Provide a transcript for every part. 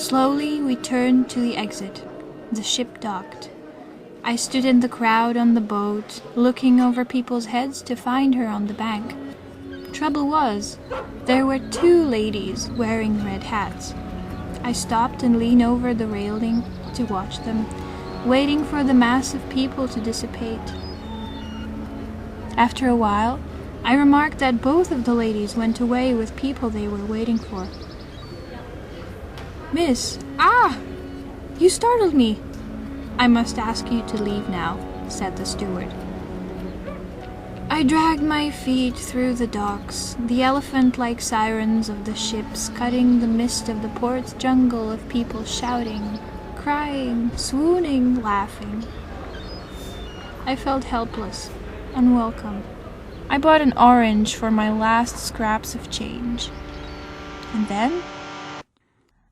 Slowly we turned to the exit. The ship docked. I stood in the crowd on the boat, looking over people's heads to find her on the bank. Trouble was, there were 2 ladies wearing red hats. I stopped and leaned over the railing to watch them, waiting for the mass of people to dissipate. After a while, I remarked that both of the ladies went away with people they were waiting for. "Miss, you startled me." "I must ask you to leave now," said the steward. I dragged my feet through the docks, the elephant-like sirens of the ships cutting the mist of the port's jungle of people shouting, crying, swooning, laughing. I felt helpless, unwelcome. I bought an orange for my last scraps of change. And then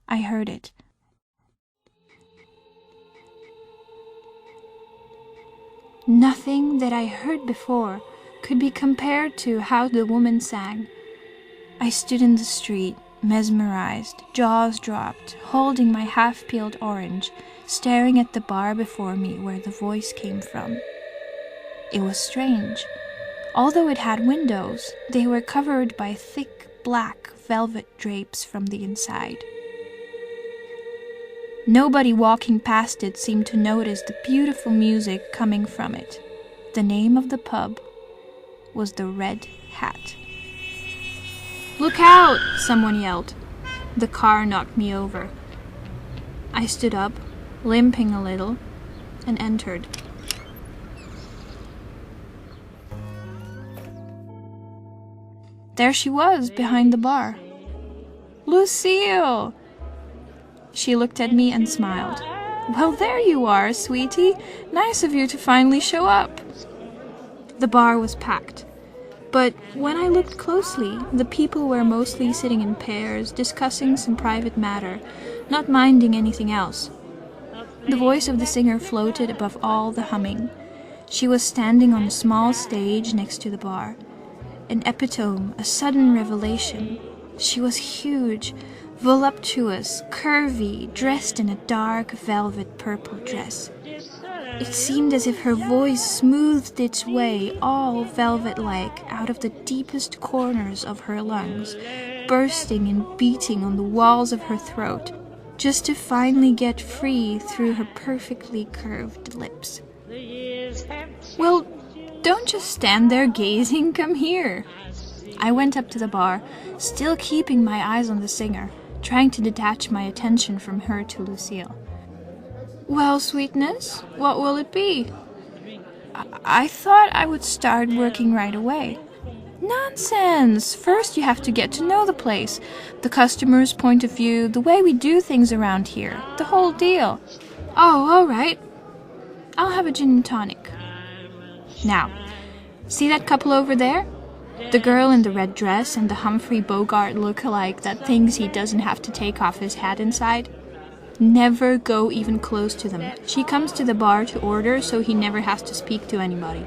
I heard it. Nothing that I heard before could be compared to how the woman sang. I stood in the street, mesmerized, jaws dropped, holding my half-peeled orange, staring at the bar before me where the voice came from. It was strange. Although it had windows, they were covered by thick, black velvet drapes from the inside. Nobody walking past it seemed to notice the beautiful music coming from it. The name of the pub was the Red Hat. "Look out!" someone yelled. The car knocked me over. I stood up, limping a little, and entered. There she was, behind the bar. "Lucille!" She looked at me and smiled. "Well, there you are, sweetie. Nice of you to finally show up." The bar was packed. But when I looked closely, the people were mostly sitting in pairs, discussing some private matter, not minding anything else. The voice of the singer floated above all the humming. She was standing on a small stage next to the bar. An epitome, a sudden revelation. She was huge, voluptuous, curvy, dressed in a dark velvet purple dress. It seemed as if her voice smoothed its way, all velvet-like, out of the deepest corners of her lungs, bursting and beating on the walls of her throat, just to finally get free through her perfectly curved lips. "Well, don't just stand there gazing, come here." I went up to the bar, still keeping my eyes on the singer, trying to detach my attention from her to Lucille. "Well, sweetness, what will it be?" I thought I would start working right away." "Nonsense! First you have to get to know the place, the customer's point of view, the way we do things around here, the whole deal." "Oh, all right. I'll have a gin and tonic." "Now, see that couple over there? The girl in the red dress and the Humphrey Bogart look-alike that thinks he doesn't have to take off his hat inside? Never go even close to them. She comes to the bar to order, so he never has to speak to anybody.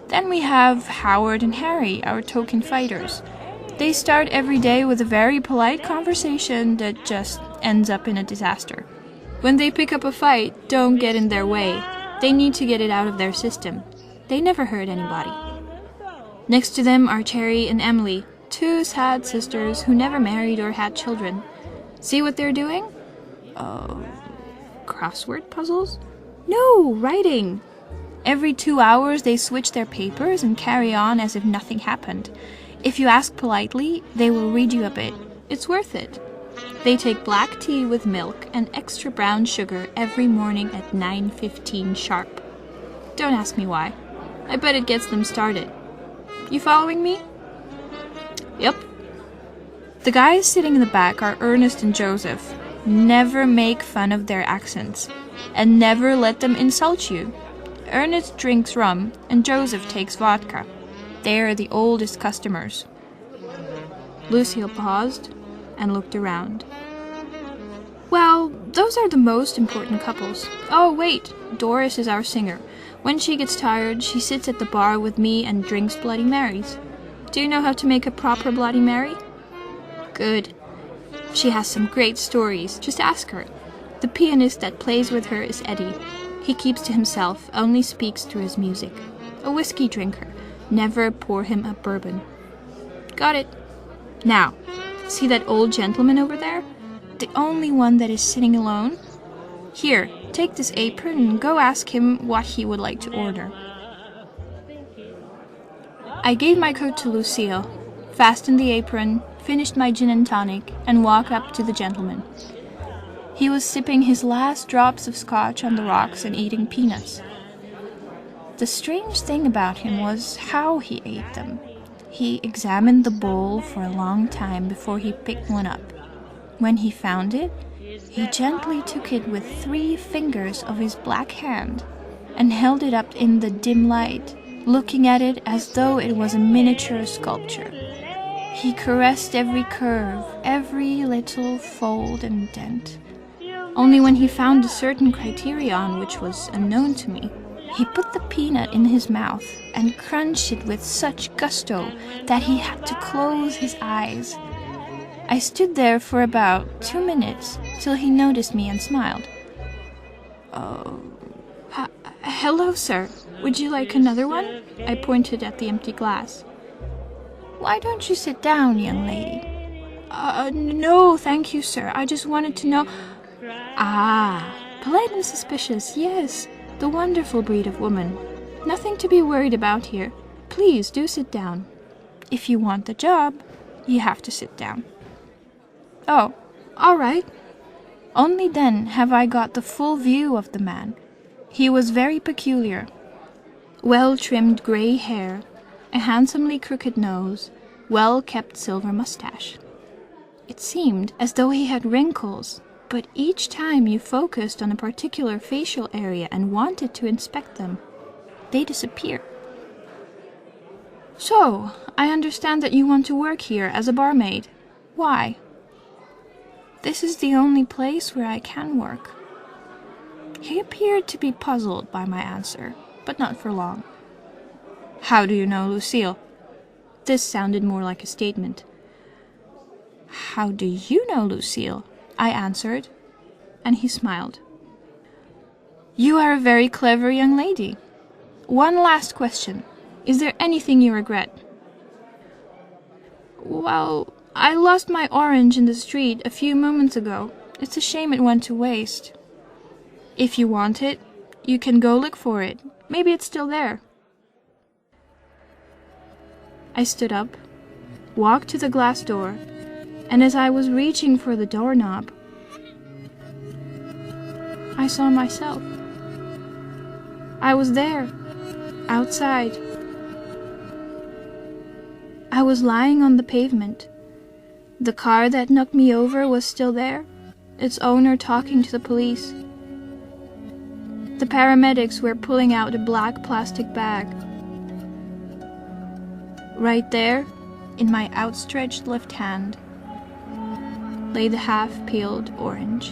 Then we have Howard and Harry, our token fighters. They start every day with a very polite conversation that just ends up in a disaster. When they pick up a fight, don't get in their way. They need to get it out of their system. They never hurt anybody. Next to them are Cherry and Emily, 2 sad sisters who never married or had children. See what they're doing? Crossword puzzles? No, writing. Every 2 hours they switch their papers and carry on as if nothing happened. If you ask politely, they will read you a bit. It's worth it. They take black tea with milk and extra brown sugar every morning at 9:15 sharp. Don't ask me why. I bet it gets them started. You following me? Yep. The guys sitting in the back are Ernest and Joseph. Never make fun of their accents, and never let them insult you. Ernest drinks rum, and Joseph takes vodka. They are the oldest customers. Lucille paused and looked around. Well, those are the most important couples. Oh, wait, Doris is our singer. When she gets tired, she sits at the bar with me and drinks Bloody Marys. Do you know how to make a proper Bloody Mary? Good. She has some great stories, just ask her. The pianist that plays with her is Eddie. He keeps to himself, only speaks through his music. A whiskey drinker, never pour him a bourbon. Got it. Now, see that old gentleman over there? The only one that is sitting alone? Here, take this apron and go ask him what he would like to order. I gave my coat to Lucille, fastened the apron, finished my gin and tonic, and walked up to the gentleman. He was sipping his last drops of scotch on the rocks and eating peanuts. The strange thing about him was how he ate them. He examined the bowl for a long time before he picked one up. When he found it, he gently took it with 3 fingers of his black hand and held it up in the dim light, looking at it as though it was a miniature sculpture. He caressed every curve, every little fold and dent. Only when he found a certain criterion which was unknown to me, he put the peanut in his mouth and crunched it with such gusto that he had to close his eyes. I stood there for about 2 minutes till he noticed me and smiled. Hello, sir. Would you like another one? I pointed at the empty glass. Why don't you sit down, young lady? No, thank you, sir. I just wanted to know... Ah, polite and suspicious, yes. The wonderful breed of woman. Nothing to be worried about here. Please do sit down. If you want the job, you have to sit down. Oh, all right. Only then have I got the full view of the man. He was very peculiar. Well-trimmed grey hair, a handsomely crooked nose, well-kept silver mustache. It seemed as though he had wrinkles, but each time you focused on a particular facial area and wanted to inspect them, they disappeared. So, I understand that you want to work here as a barmaid. Why? This is the only place where I can work. He appeared to be puzzled by my answer, but not for long. How do you know Lucille? This sounded more like a statement. How do you know Lucille? I answered, and he smiled. You are a very clever young lady. One last question. Is there anything you regret? Well, I lost my orange in the street a few moments ago. It's a shame it went to waste. If you want it, you can go look for it. Maybe it's still there. I stood up, walked to the glass door, and as I was reaching for the doorknob, I saw myself. I was there, outside. I was lying on the pavement. The car that knocked me over was still there, its owner talking to the police. The paramedics were pulling out a black plastic bag. Right there, in my outstretched left hand, lay the half-peeled orange.